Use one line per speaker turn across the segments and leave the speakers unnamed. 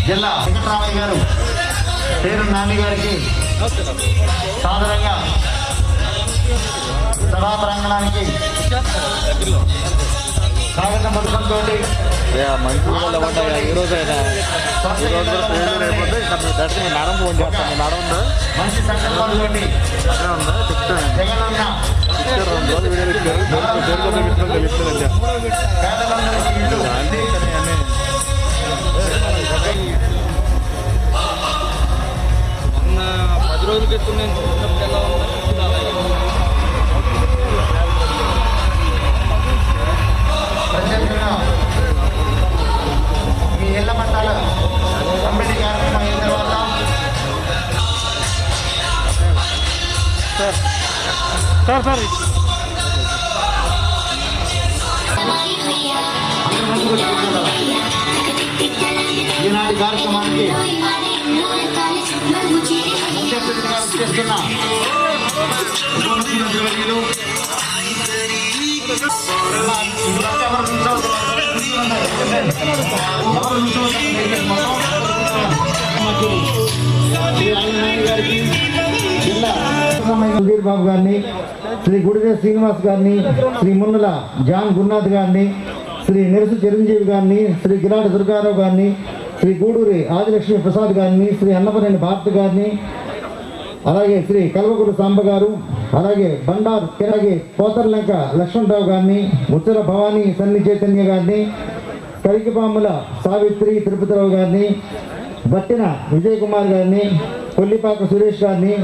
జిల్లా వెంకటరామయ్య గారు పేరు నాని గారికి సాదరంగా సభా ప్రాంగణానికి స్వాగతం పలుకుతూ
మంచి ఈ రోజు అయిపోతే దర్శనం మేడం ఫోన్ చేస్తాను. మేడం ఉందా?
మంచి సంకల్పంతో
ఉందా? చెప్తాను.
జగనన్న
రోజు వీడియోలు
పేదలందరికీ ఇల్లు
మొన్న 10 రోజుల క్రితం నేను చూసినప్పుడు ఎలా
ప్రత్యేకంగా మీ ఇళ్ల పట్టాల పంపిణీ కార్యక్రమం అయిన తర్వాత
సార్
ఈనాటి కార్యక్రమానికి ముఖ్య అతిథిగా చేస్తున్న ఉప ముఖ్యమంత్రి వర్యులు గారికి జిల్లా సుధీర్ బాబు గారిని, శ్రీ గుడిదే శ్రీనివాస్ గారిని, శ్రీ మున్నల జాన్ గురునాథ్ గారిని, శ్రీ నిరసు చిరంజీవి గారిని, శ్రీ గిలాడి దుర్గారావు గారిని, శ్రీ గూడూరి ఆదిలక్ష్మి ప్రసాద్ గారిని, శ్రీ అన్నపనేని భారత్ గారిని, అలాగే శ్రీ కల్వకుడు సాంబ గారు, అలాగే బండార్ అలాగే పోతర్లంక లక్ష్మణరావు గారిని, ముచ్చల భవానీ సన్ని చైతన్య గారిని, కరికిపాముల సావిత్రి తిరుపతిరావు గారిని, బట్టిన విజయ్ కుమార్ గారిని, కొల్లిపాక సురేష్ గారిని,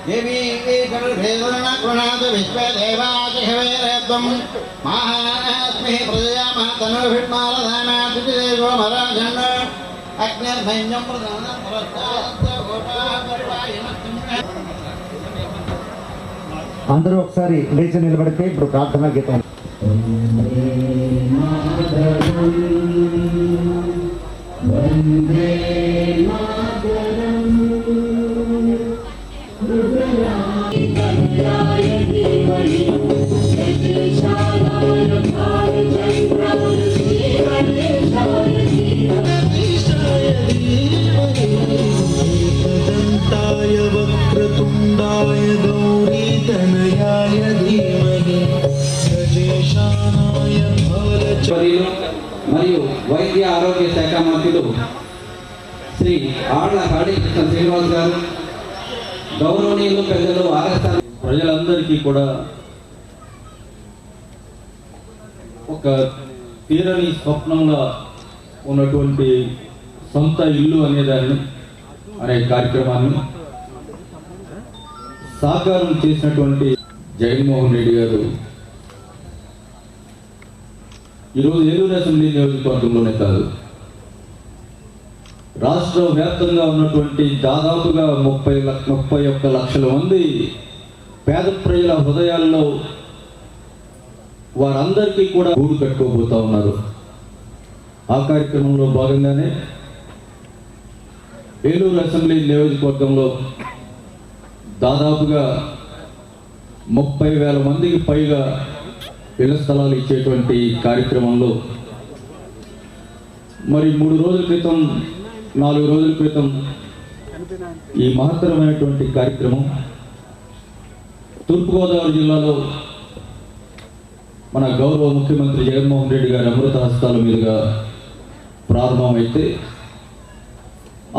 देवी विश्वदेवादिहवेरेत्वं महास्मि प्रजयामः तनुभिर्मालधानातिदेवो मराजन् अग्निर्भञ्जं प्रधानं అందరూ ఒకసారి లేచి నిలబడితే ఇప్పుడు ప్రార్థనా గీతం
वक्रतुण्डाय गौरीतनयाय धीमहि गजेशानाय
మరియు వైద్య ఆరోగ్య శాఖ మంత్రులు శ్రీ ఆళ్ల కాళీకృష్ణ శ్రీనివాస్ గారు, గౌరవనీయులు పెద్దలు ఆర్ఎస్ఆర్
ప్రజలందరికీ కూడా ఒక తీరని స్వప్నంగా ఉన్నటువంటి సొంత ఇల్లు అనే కార్యక్రమాన్ని సాకారం చేసినటువంటి జగన్మోహన్ రెడ్డి గారు ఈరోజు ఏలూరు అసెంబ్లీ నియోజకవర్గంలోనే కాదు, రాష్ట్ర వ్యాప్తంగా ఉన్నటువంటి దాదాపుగా 31 లక్షల మంది పేద ప్రజల హృదయాల్లో వారందరికీ కూడా గూడు కట్టుకోబోతా ఉన్నారు. ఆ కార్యక్రమంలో భాగంగానే ఏలూరు అసెంబ్లీ నియోజకవర్గంలో దాదాపుగా 30,000 మందికి పైగా ఇళ్ల స్థలాలు ఇచ్చేటువంటి కార్యక్రమంలో మరి 3 రోజుల క్రితం 4 రోజుల క్రితం ఈ మహత్తరమైనటువంటి కార్యక్రమం తూర్పుగోదావరి జిల్లాలో మన గౌరవ ముఖ్యమంత్రి జగన్మోహన్ రెడ్డి గారి అమృత హస్తాల మీదుగా ప్రారంభమైతే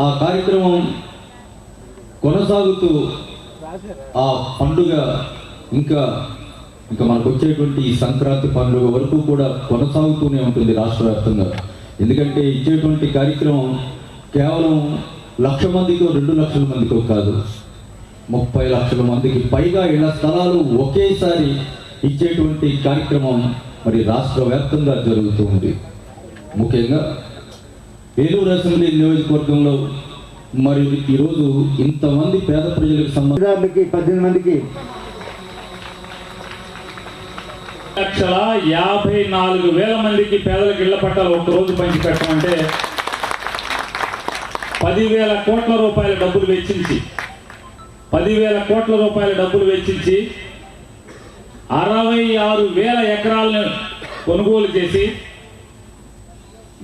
ఆ కార్యక్రమం కొనసాగుతూ ఆ పండుగ ఇంకా మనకు వచ్చేటువంటి ఈ సంక్రాంతి పండుగ వరకు కూడా కొనసాగుతూనే ఉంటుంది రాష్ట్ర వ్యాప్తంగా. ఎందుకంటే ఇచ్చేటువంటి కార్యక్రమం కేవలం 1,00,000 మందికో 2 లక్షల మందికో కాదు, 30 లక్షల మందికి పైగా ఇళ్ల స్థలాలు ఒకేసారి ఇచ్చేటువంటి కార్యక్రమం మరి రాష్ట్ర వ్యాప్తంగా జరుగుతూ ఉంది. ముఖ్యంగా ఏలూరు అసెంబ్లీ నియోజకవర్గంలో మరి ఈరోజు ఇంతమంది పేద ప్రజలకు సంబంధించి
18 మందికి
1,54,000 మందికి పేదలకు ఇళ్ల పట్టాలు ఒక్కరోజు పంచి పెట్టమంటే 10,000 కోట్ల రూపాయల డబ్బులు వెచ్చించి 66,000 ఎకరాలను కొనుగోలు చేసి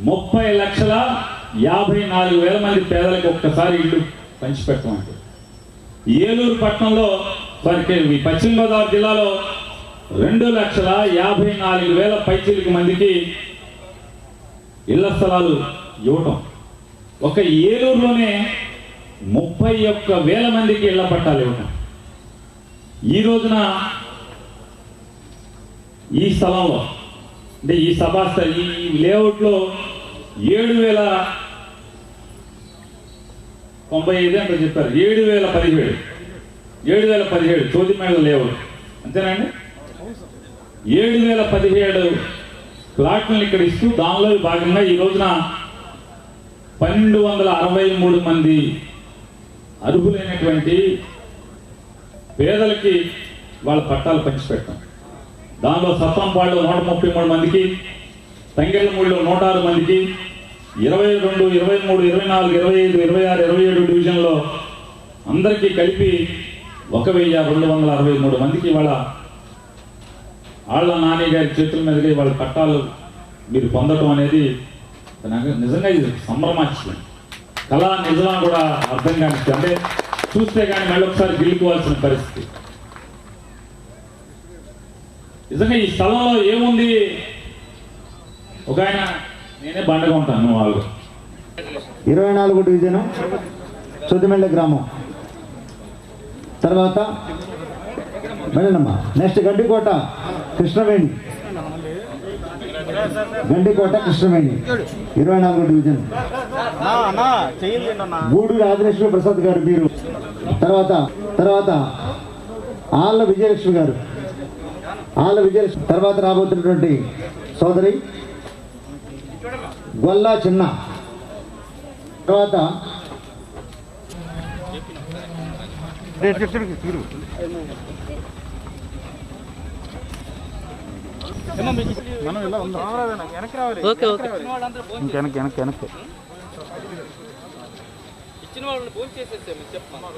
30,54,000 మంది పేదలకు ఒక్కసారి ఇల్లు పంచిపెట్టమంటే ఏలూరు పట్టణంలో పశ్చిమ గోదావరి జిల్లాలో 2,54,000 పైచిలకు మందికి ఇళ్ల స్థలాలు ఇవ్వటం, ఒక ఏలూరులోనే 31,000 మందికి ఇళ్ల పట్టాలు ఇవ్వటం. ఈ రోజున ఈ స్థలంలో అంటే ఈ ఈ లేఅవుట్లో 7,095 అంటే చెప్పారు. 7,017 చోదిమేళ లేఅవుట్ అంతేనండి. 7,017 ప్లాట్లను ఇక్కడ ఇస్తూ దానిలో భాగంగా ఈ రోజున 1,263 మంది అర్హులైనటువంటి పేదలకి వాళ్ళ పట్టాలు పంచిపెట్టాం. దానిలో సత్తంపాడులో 133 మందికి, తంగెళ్ళమూడిలో 106 మందికి, 22, 23, 24, 25, 26, 27 డివిజన్లో అందరికీ కలిపి 1,263 మందికి వాళ్ళ నాని గారి చేతుల మీదకి వాళ్ళ పట్టాలు మీరు పొందటం అనేది నిజంగా ఇది సంభ్రమాచర్యం. కళా నిజమా కూడా అర్థం కాని, అంటే చూస్తే కానీ మళ్ళీ ఒకసారి గెలుకోవాల్సిన పరిస్థితి. నిజంగా ఈ స్థలంలో ఏముంది? ఒక ఆయన నేనే బండగా ఉంటాను వాళ్ళు
24 డివిజన్ చోదిమెళ్ళ గ్రామం. తర్వాత మేడనమ్మా నెక్స్ట్ గండికోట కృష్ణవేణి 24 డివిజన్. గూడూరు ఆదిలక్ష్మి ప్రసాద్ గారు మీరు. తర్వాత ఆళ్ళ విజయలక్ష్మి గారు. తర్వాత రాబోతున్నటువంటి సోదరి గొల్లా చిన్న. తర్వాత
మనం ఇలా ఉందాం. వెనక్కి రావాలి. వెనక్కి
ఇచ్చిన వాళ్ళని ఫోన్ చేసేస్తే చెప్పమా.